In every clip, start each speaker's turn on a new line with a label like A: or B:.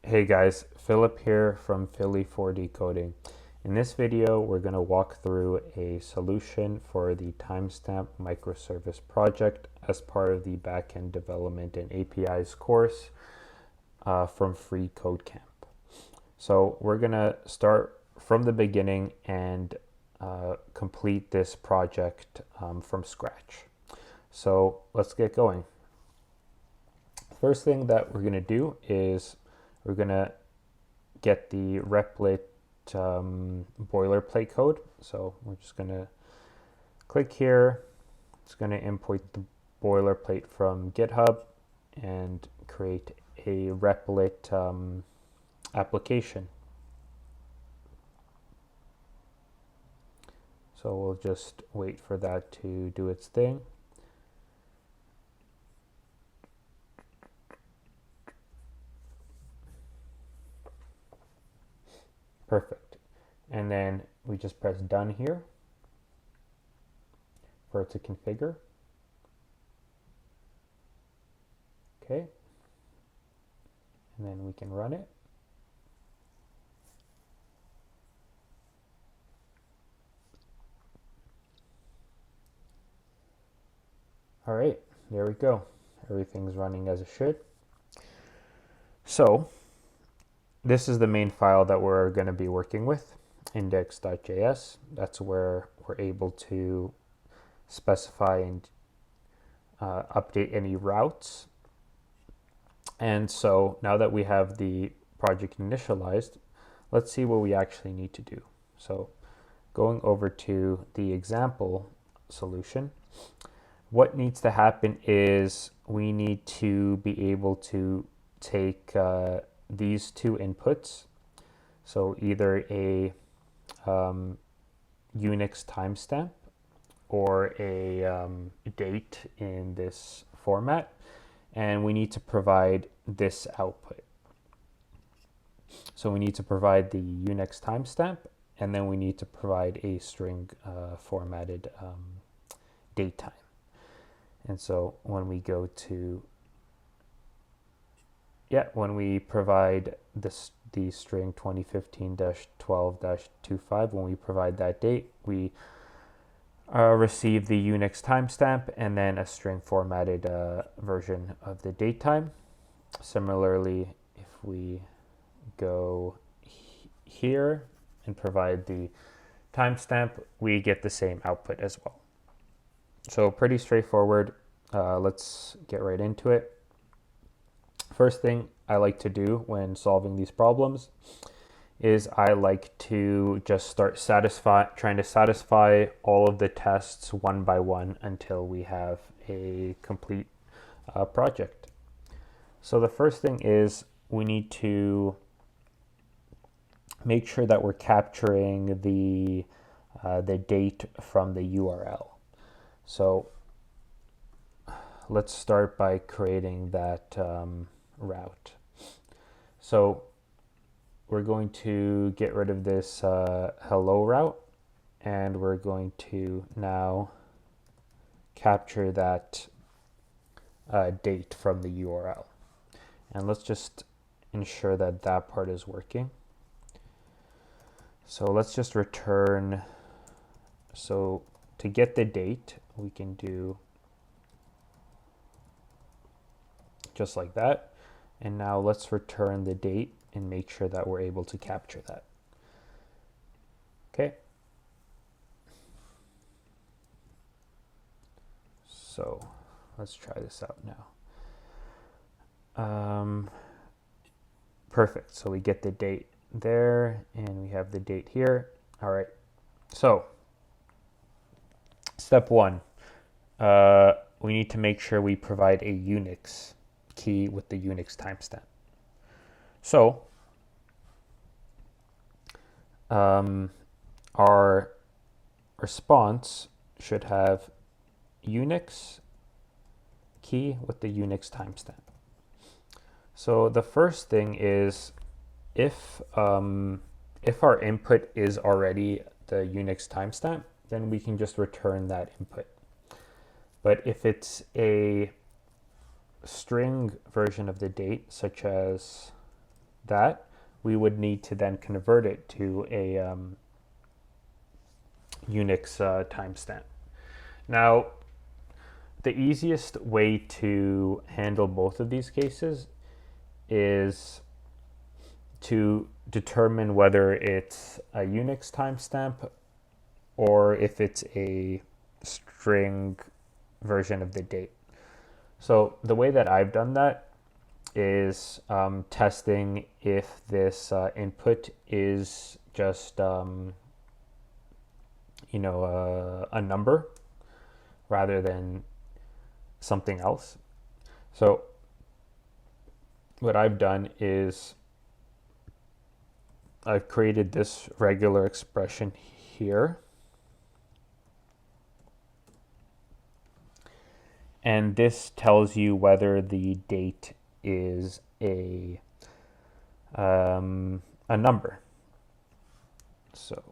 A: Hey guys, Philip here from Philly for Decoding. In this video, we're going to walk through a solution for the timestamp microservice project as part of the backend development and APIs course from FreeCodeCamp. So we're going to start from the beginning and complete this project from scratch. So let's get going. First thing that we're going to do is we're going to get the replit boilerplate code. So we're just going to click here. It's going to import the boilerplate from GitHub and create a replit application. So we'll just wait for that to do its thing. Perfect. And then we just press done here for it to configure. Okay. And then we can run it. All right, there we go. Everything's running as it should. So this is the main file that we're going to be working with, index.js. That's where we're able to specify and update any routes. And so now that we have the project initialized, let's see what we actually need to do. So going over to the example solution, what needs to happen is we need to be able to take these two inputs, so either a Unix timestamp or a date in this format, and we need to provide this output. So we need to provide the Unix timestamp, and then we need to provide a string formatted date time. And so when we go to when we provide the string 2015-12-25, when we provide that date, we receive the Unix timestamp and then a string formatted version of the date time. Similarly, if we go here and provide the timestamp, we get the same output as well. So pretty straightforward. Let's get right into it. First thing I like to do when solving these problems is I like to just start trying to satisfy all of the tests one by one until we have a complete project. So the first thing is we need to make sure that we're capturing the date from the URL. So let's start by creating that route. So we're going to get rid of this hello route, and we're going to now capture that date from the URL. And let's just ensure that that part is working. So let's just return. So to get the date, we can do just like that. And now let's return the date and make sure that we're able to capture that. Okay. So let's try this out now. Perfect. So we get the date there and we have the date here. All right. So step one, we need to make sure we provide a Unix key with the Unix timestamp. So our response should have Unix key with the Unix timestamp. So the first thing is if our input is already the Unix timestamp, then we can just return that input. But if it's a string version of the date, such as that, we would need to then convert it to a Unix timestamp. Now, the easiest way to handle both of these cases is to determine whether it's a Unix timestamp or if it's a string version of the date. So the way that I've done that is testing if this input is just a number rather than something else. So what I've done is I've created this regular expression here, and this tells you whether the date is a number. So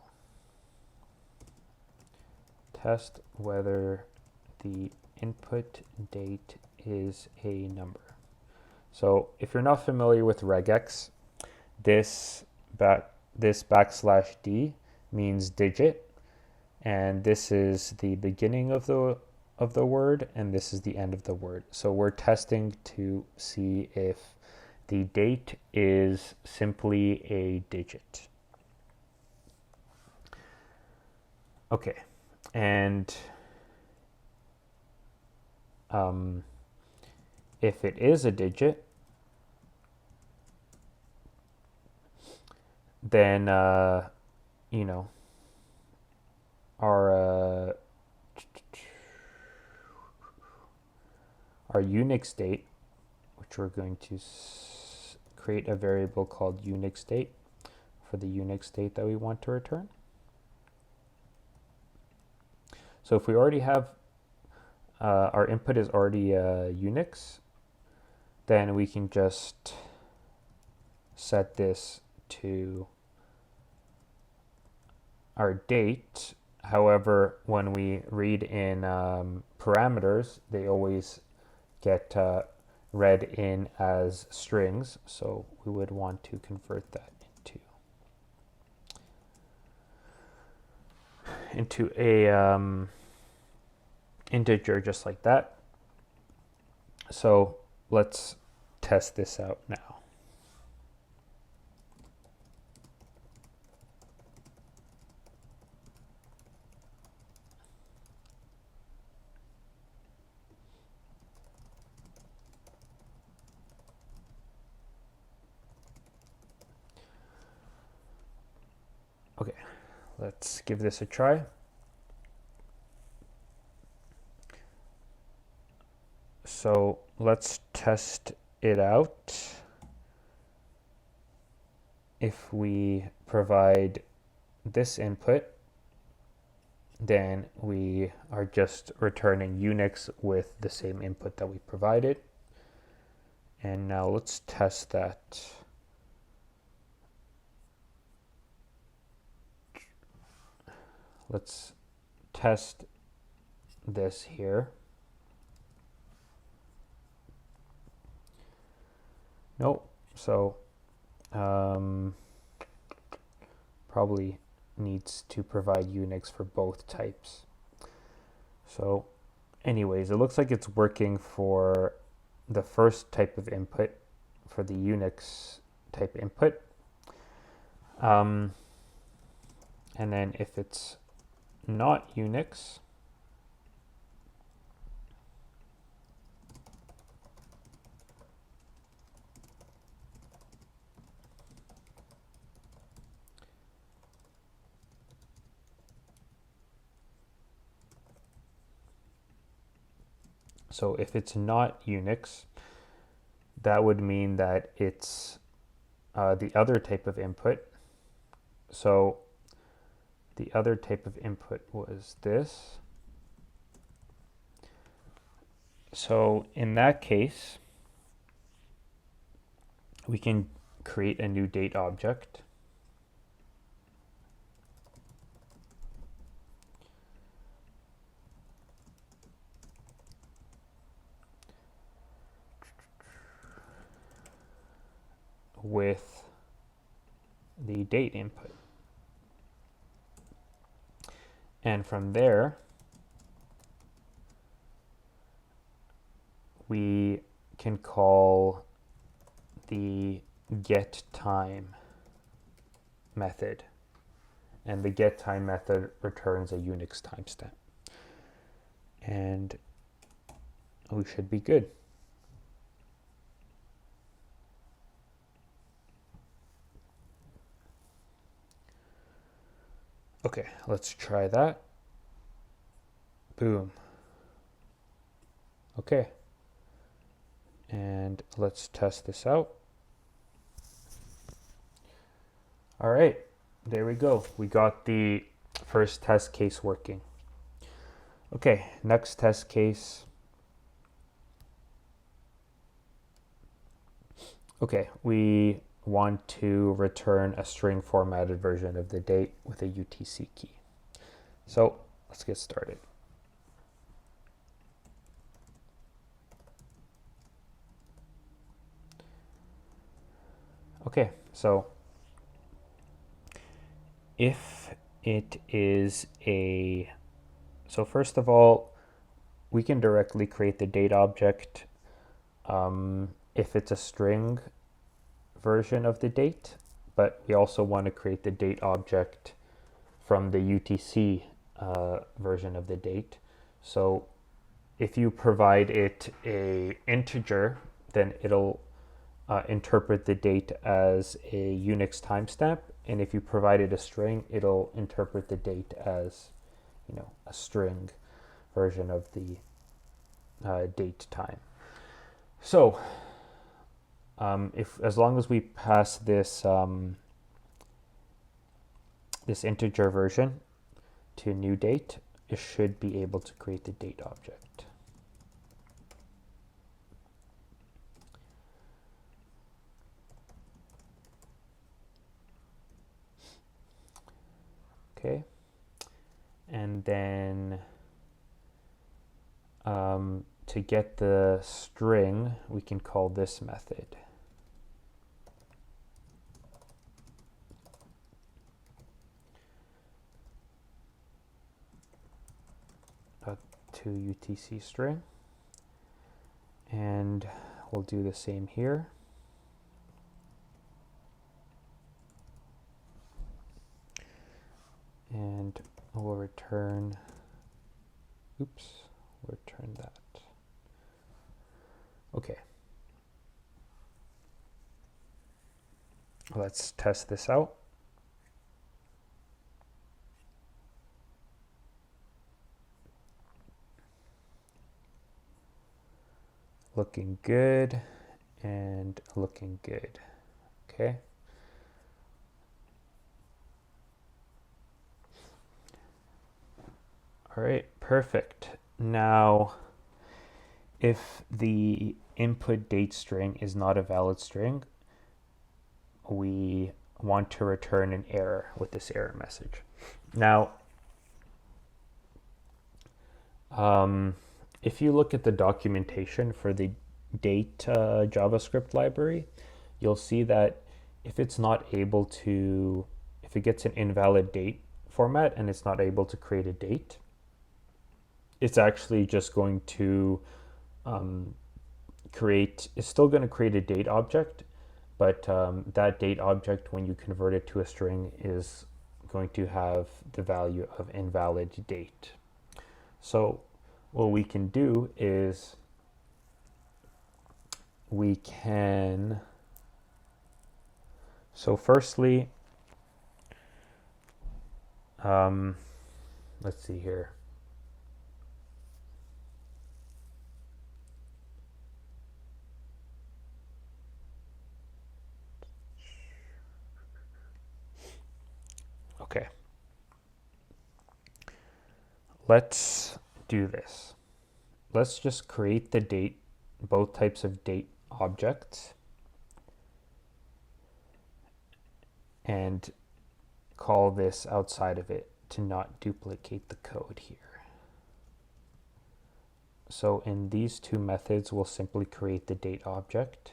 A: test whether the input date is a number. So if you're not familiar with regex, this \d means digit, and this is the beginning of the word, and this is the end of the word. So we're testing to see if the date is simply a digit. Okay, and if it is a digit, then our Unix date, which we're going to create a variable called Unix date for the Unix date that we want to return. So if we already have our input is already Unix, then we can just set this to our date. However, when we read in parameters, they always get read in as strings, so we would want to convert that into a integer, just like that. So let's test this out now. Okay, let's give this a try. So let's test it out. If we provide this input, then we are just returning Unix with the same input that we provided. And now let's test that. Let's test this here. Nope. So probably needs to provide Unix for both types. So anyways, it looks like it's working for the first type of input, for the Unix type input. And then if it's not Unix, so if it's not Unix, that would mean that it's the other type of input. So the other type of input was this. So in that case, we can create a new date object. With the date input. And from there, we can call the getTime method. And the getTime method returns a Unix timestamp. And we should be good. Okay, let's try that. Boom. Okay. And let's test this out. All right, there we go. We got the first test case working. Okay, next test case. Okay, we want to return a string formatted version of the date with a UTC key. So let's get started. Okay, so if it is so first of all, we can directly create the date object if it's a string version of the date, but we also want to create the date object from the UTC version of the date. So if you provide it a integer, then it'll interpret the date as a Unix timestamp, and if you provide it a string, it'll interpret the date as, a string version of the date time. So as long as we pass this this integer version to new date, it should be able to create the date object. Okay, and then to get the string, we can call this method. To UTC string, and we'll do the same here. And we'll return, return that. Okay. Let's test this out. Looking good and looking good. Okay. All right, perfect. Now, if the input date string is not a valid string, we want to return an error with this error message. Now, if you look at the documentation for the date JavaScript library, you'll see that if it's not able to, if it gets an invalid date format and it's not able to create a date, it's actually just going to it's still going to create a date object, but that date object, when you convert it to a string, is going to have the value of invalid date. So what we can do is we can, so firstly, let's see here. Okay. Let's do this. Let's just create the date, both types of date objects, and call this outside of it to not duplicate the code here. So in these two methods, we'll simply create the date object.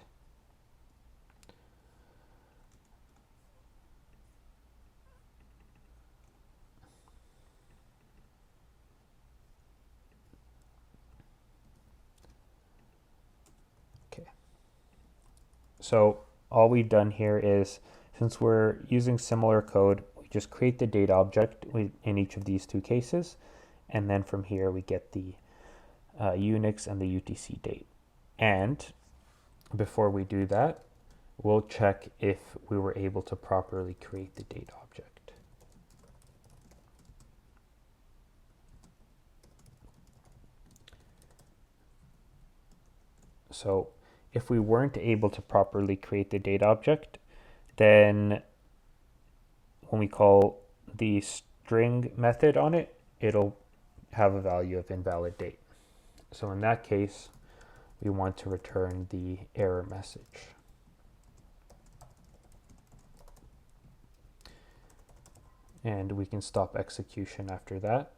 A: So all we've done here is, since we're using similar code, we just create the date object in each of these two cases, and then from here we get the Unix and the UTC date. And before we do that, we'll check if we were able to properly create the date object. So if we weren't able to properly create the date object, then when we call the string method on it, it'll have a value of invalid date. So in that case, we want to return the error message. And we can stop execution after that.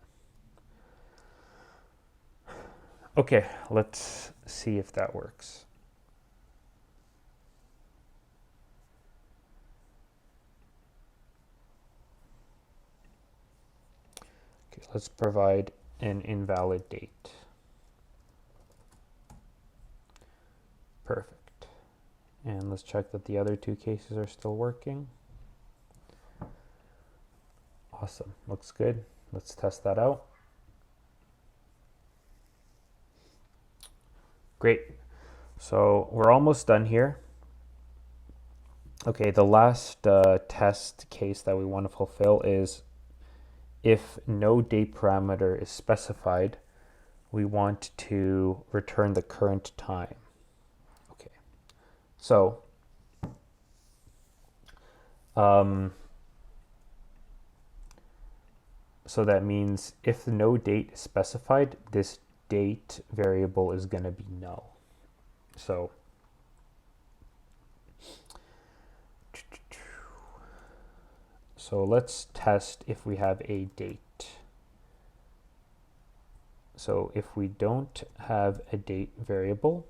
A: Okay, let's see if that works. Okay, let's provide an invalid date. Perfect. And let's check that the other two cases are still working. Awesome, looks good. Let's test that out. Great. So we're almost done here. Okay, the last test case that we want to fulfill is if no date parameter is specified, we want to return the current time. Okay, so so that means if no date is specified, this date variable is going to be null. So let's test if we have a date. So if we don't have a date variable,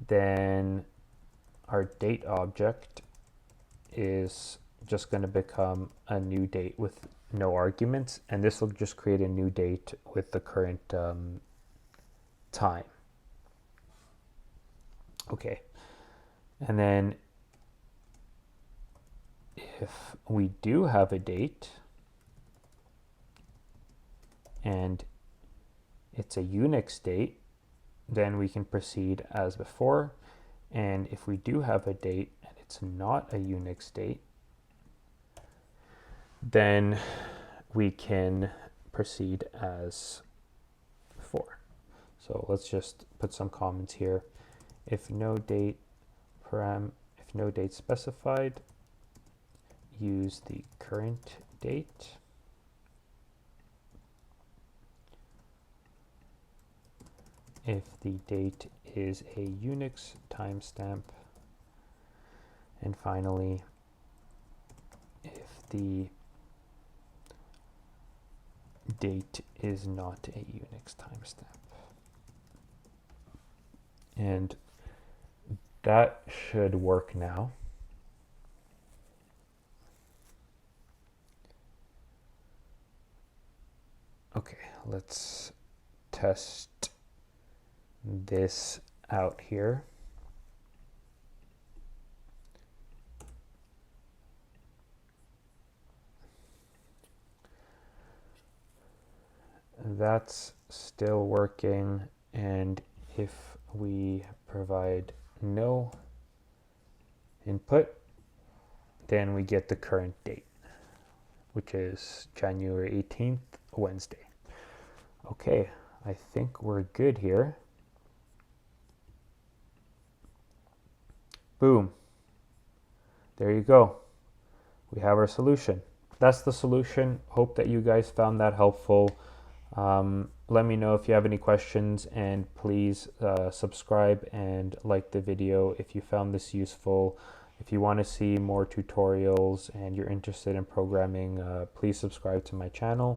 A: then our date object is just going to become a new date with no arguments, and this will just create a new date with the current time. Okay, and then if we do have a date and it's a Unix date, then we can proceed as before. And if we do have a date and it's not a Unix date, then we can proceed as before. So let's just put some comments here. If no date specified, use the current date. If the date is a Unix timestamp, and finally, if the date is not a Unix timestamp. And that should work now. Okay, let's test this out here. That's still working, and if we provide no input, then we get the current date, which is January 18th, Wednesday. Okay, I think we're good here. Boom. There you go. We have our solution. That's the solution. Hope that you guys found that helpful. Let me know if you have any questions, and please subscribe and like the video if you found this useful. If you want to see more tutorials and you're interested in programming, please subscribe to my channel.